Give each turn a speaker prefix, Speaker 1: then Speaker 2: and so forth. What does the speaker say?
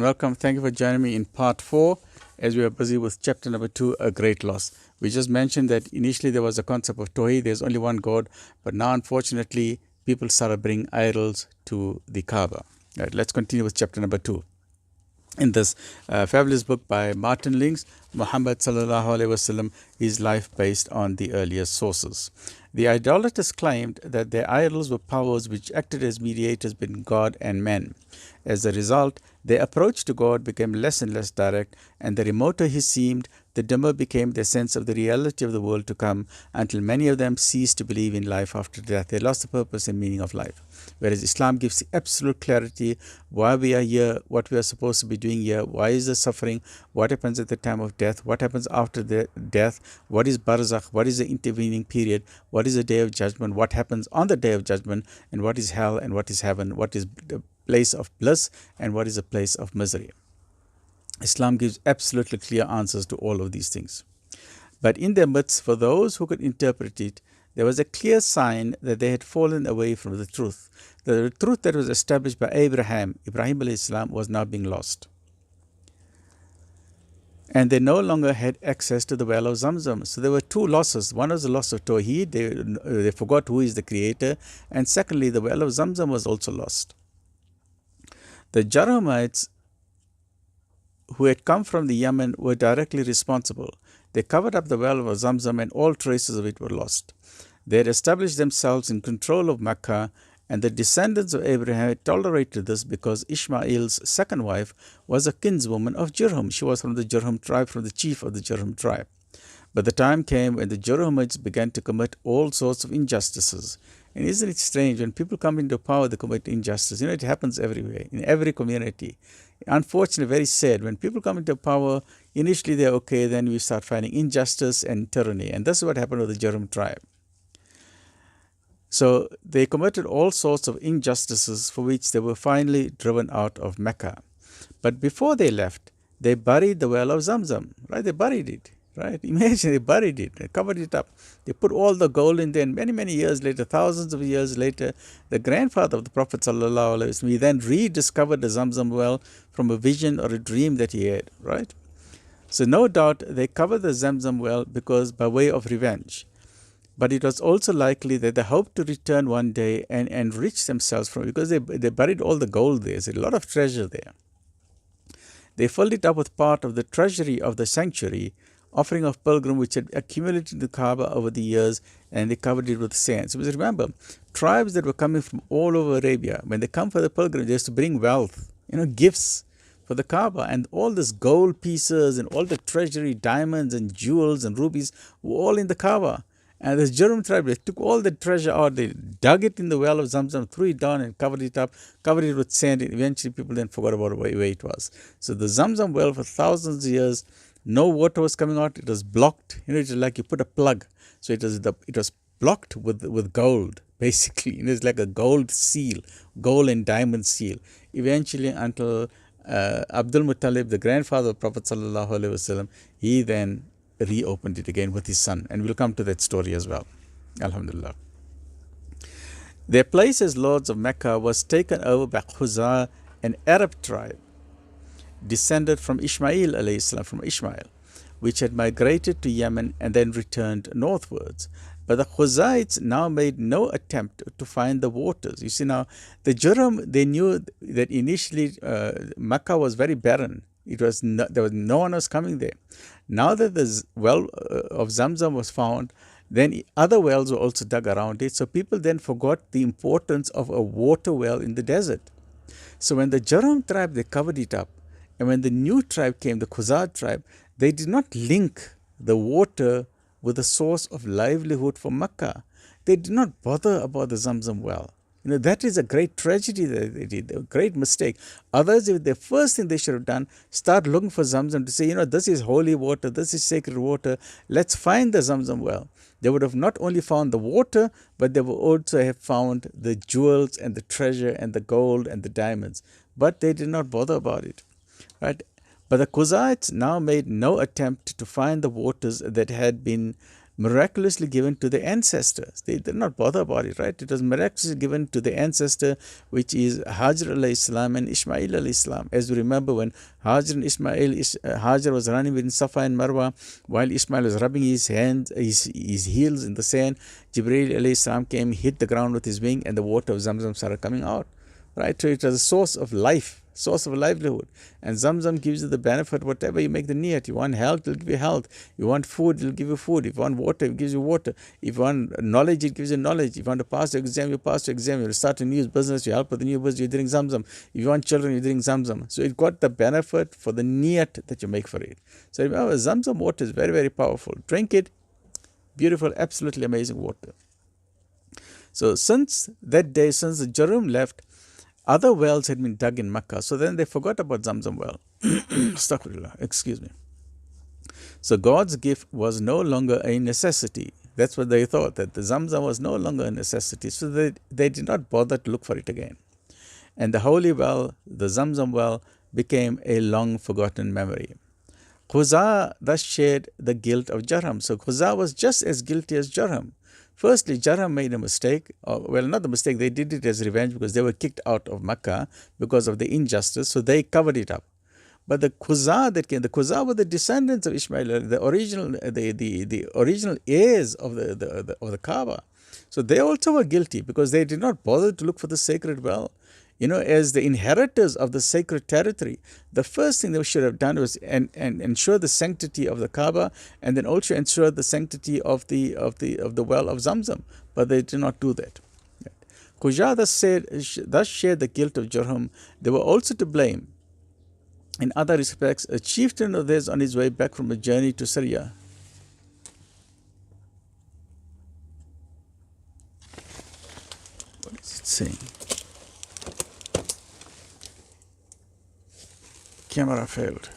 Speaker 1: welcome. Thank you for joining me in part 4 as we are busy with chapter number 2, A Great Loss. We just mentioned that initially there was a concept of Tawheed, there's only one God, but now unfortunately people started bringing idols to the Kaaba. Right, let's continue with chapter number 2. In this fabulous book by Martin Lings, Muhammad Sal'lal'laa'hu wasallam, his life based on the earliest sources. The idolaters claimed that their idols were powers which acted as mediators between God and men. As a result, their approach to God became less and less direct, and the remoter he seemed, the dimmer became their sense of the reality of the world to come, until many of them ceased to believe in life after death. They lost the purpose and meaning of life. Whereas Islam gives absolute clarity why we are here, what we are supposed to be doing here, why is the suffering, what happens at the time of death, what happens after the death, what is barzakh, what is the intervening period, what is the day of judgment, what happens on the day of judgment, and what is hell and what is heaven, what is the place of bliss and what is a place of misery. Islam gives absolutely clear answers to all of these things. But in their midst, for those who could interpret it, there was a clear sign that they had fallen away from the truth. The truth that was established by Ibrahim alayhi salam, was now being lost. And they no longer had access to the well of Zamzam. So there were two losses. One was the loss of Tawheed, they forgot who is the creator. And secondly, the well of Zamzam was also lost. The Jarhumites who had come from the Yemen were directly responsible. They covered up the well of Zamzam and all traces of it were lost. They had established themselves in control of Mecca, and the descendants of Abraham had tolerated this because Ishmael's second wife was a kinswoman of Jurhum. She was from the Jurhum tribe, from the chief of the Jurhum tribe. But the time came when the Jarhumites began to commit all sorts of injustices. And isn't it strange, when people come into power, they commit injustice. It happens everywhere, in every community. Unfortunately, very sad. When people come into power, initially they're okay, then we start finding injustice and tyranny. And this is what happened with the Jurhum tribe. So they committed all sorts of injustices for which they were finally driven out of Mecca. But before they left, they buried the well of Zamzam. Right? They buried it. Right? Imagine, they buried it, they covered it up. They put all the gold in there, and many years later, thousands of years later, the grandfather of the Prophet ﷺ, he then rediscovered the Zamzam well from a vision or a dream that he had, right? So no doubt they covered the Zamzam well because by way of revenge. But it was also likely that they hoped to return one day and enrich themselves from it, because they buried all the gold there. There's a lot of treasure there. They filled it up with part of the treasury of the sanctuary, offering of pilgrim which had accumulated in the Kaaba over the years, and they covered it with sand. So remember, tribes that were coming from all over Arabia, when they come for the pilgrim, they used to bring wealth, gifts for the Kaaba, and all these gold pieces and all the treasury, diamonds and jewels and rubies were all in the Kaaba. And this Jurhum tribe, they took all the treasure out, they dug it in the well of Zamzam, threw it down and covered it up, covered it with sand, and eventually people then forgot about where it was. So the Zamzam well for thousands of years, no water was coming out. It was blocked. It's like you put a plug. So it was blocked with gold, basically. It's like a gold seal, gold and diamond seal. Eventually, until Abdul Muttalib, the grandfather of Prophet ﷺ, he then reopened it again with his son. And we'll come to that story as well. Alhamdulillah. Their place as lords of Mecca was taken over by Khuzā, an Arab tribe, descended from Ishmael alayhi salam, from Ishmael, which had migrated to Yemen and then returned northwards. But the Khuza'ites now made no attempt to find the waters. You see, now the Jurhum, they knew that initially Mecca was very barren. There was no one was coming there. Now that the well of Zamzam was found, then other wells were also dug around it. So people then forgot the importance of a water well in the desert. So when the Jurhum tribe, they covered it up. And when the new tribe came, the Khuzā tribe, they did not link the water with the source of livelihood for Mecca. They did not bother about the Zamzam well. That is a great tragedy that they did, a great mistake. Others, the first thing they should have done, start looking for Zamzam to say, this is holy water, this is sacred water, let's find the Zamzam well. They would have not only found the water, but they would also have found the jewels and the treasure and the gold and the diamonds. But they did not bother about it. Right? But the Khuza'ites now made no attempt to find the waters that had been miraculously given to the ancestors. They did not bother about it, right? It was miraculously given to the ancestor, which is Hajar alayhi salam and Ishmael alayhi salam. As we remember, when Hajar and Ishmael, Hajar was running between Safa and Marwa, while Ishmael was rubbing his hands, his heels in the sand, Jibreel alayhi salam came, hit the ground with his wing, and the water of Zamzam started coming out. Right? So it was a source of life, source of livelihood. And Zamzam gives you the benefit, whatever you make the niyat. You want health, it'll give you health. You want food, it'll give you food. If you want water, it gives you water. If you want knowledge, it gives you knowledge. If you want to pass your exam, you pass your exam. You start a new business, you help with the new business, you're doing Zamzam. If you want children, you're doing Zamzam. So it got the benefit for the niyat that you make for it. So remember, Zamzam water is very, very powerful. Drink it. Beautiful, absolutely amazing water. So since that day, since the Jarum left, other wells had been dug in Mecca. So then they forgot about Zamzam well. Astaghfirullah, excuse me. So God's gift was no longer a necessity. That's what they thought, that the Zamzam was no longer a necessity. So they did not bother to look for it again. And the holy well, the Zamzam well, became a long forgotten memory. Khuzā thus shared the guilt of Jarham. So Khuzā was just as guilty as Jarham. Firstly, Jarham made a mistake. Well, not the mistake, they did it as revenge because they were kicked out of Mecca because of the injustice, so they covered it up. But the Khuzā that came, the Khuzā were the descendants of Ishmael, the original heirs of the Kaaba. So they also were guilty because they did not bother to look for the sacred well. You know, as the inheritors of the sacred territory, the first thing they should have done was ensure the sanctity of the Kaaba, and then also ensure the sanctity of the well of Zamzam. But they did not do that. Khuzā thus shared the guilt of Jarham. They were also to blame. In other respects, a chieftain of theirs on his way back from a journey to Syria. What is it saying? Camera failed.